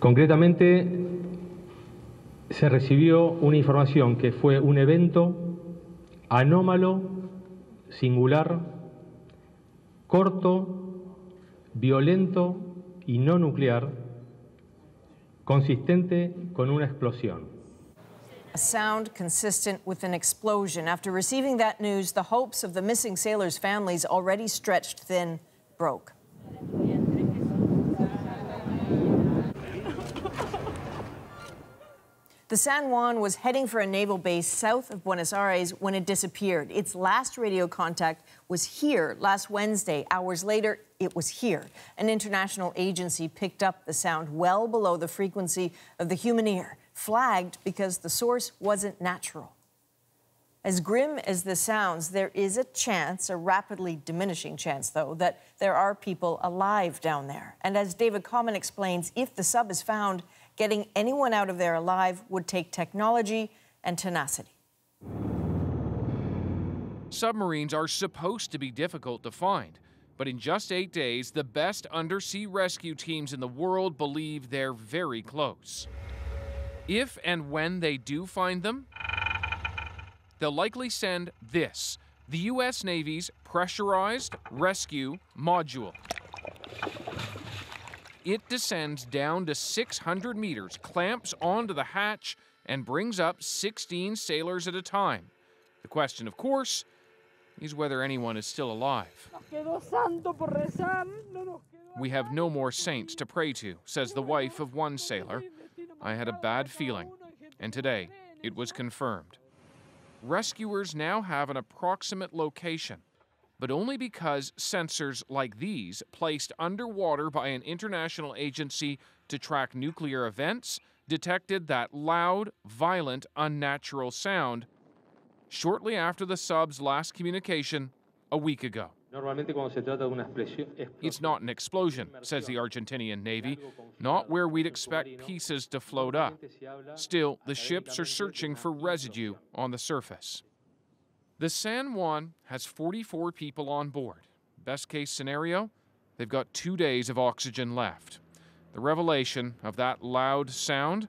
Concretamente, se recibió una información que fue un evento anómalo, singular, corto, violento y no nuclear, consistente con una explosión. A sound consistent with an explosion. After receiving that news, the hopes of the missing sailors' families, already stretched thin, broke. The San Juan was heading for a naval base south of Buenos Aires when it disappeared. Its last radio contact was here last Wednesday. Hours later, it was here. An international agency picked up the sound well below the frequency of the human ear, flagged because the source wasn't natural. As grim as this sounds, there is a chance, a rapidly diminishing chance, though, that there are people alive down there. And as David Common explains, if the sub is found, getting anyone out of there alive would take technology and tenacity. Submarines are supposed to be difficult to find, but in just 8 days, the best undersea rescue teams in the world believe they're very close. If and when they do find them, they'll likely send this, the U.S. Navy's pressurized rescue module. It descends down to 600 meters, clamps onto the hatch, and brings up 16 sailors at a time. The question, of course, is whether anyone is still alive. We have no more saints to pray to, says the wife of one sailor. I had a bad feeling, and today it was confirmed. Rescuers now have an approximate location, but only because sensors like these, placed underwater by an international agency to track nuclear events, detected that loud, violent, unnatural sound shortly after the sub's last communication a week ago. It's not an explosion, says the Argentinian Navy, not where we'd expect pieces to float up. Still, the ships are searching for residue on the surface. The San Juan has 44 people on board. Best case scenario, they've got 2 days of oxygen left. The revelation of that loud sound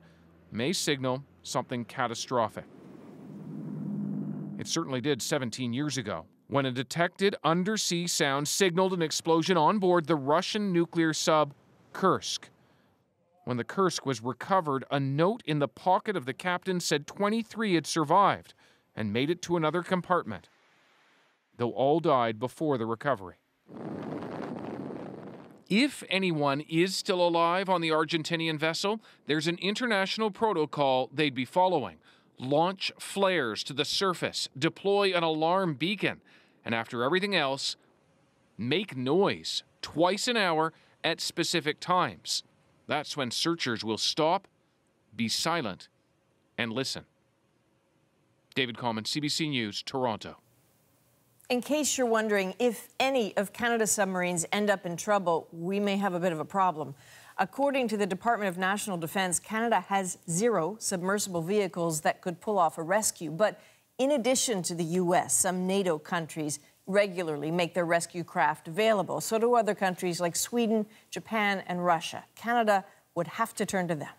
may signal something catastrophic. It certainly did 17 years ago, when a detected undersea sound signaled an explosion on board the Russian nuclear sub Kursk. When the Kursk was recovered, a note in the pocket of the captain said 23 had survived and made it to another compartment, though all died before the recovery. If anyone is still alive on the Argentinian vessel, there's an international protocol they'd be following. Launch flares to the surface, deploy an alarm beacon, and after everything else, make noise twice an hour at specific times. That's when searchers will stop, be silent, and listen. David Common, CBC News, Toronto. In case you're wondering, if any of Canada's submarines end up in trouble, we may have a bit of a problem. According to the Department of National Defence, Canada has 0 submersible vehicles that could pull off a rescue. But in addition to the U.S., some NATO countries regularly make their rescue craft available. So do other countries like Sweden, Japan, and Russia. Canada would have to turn to them.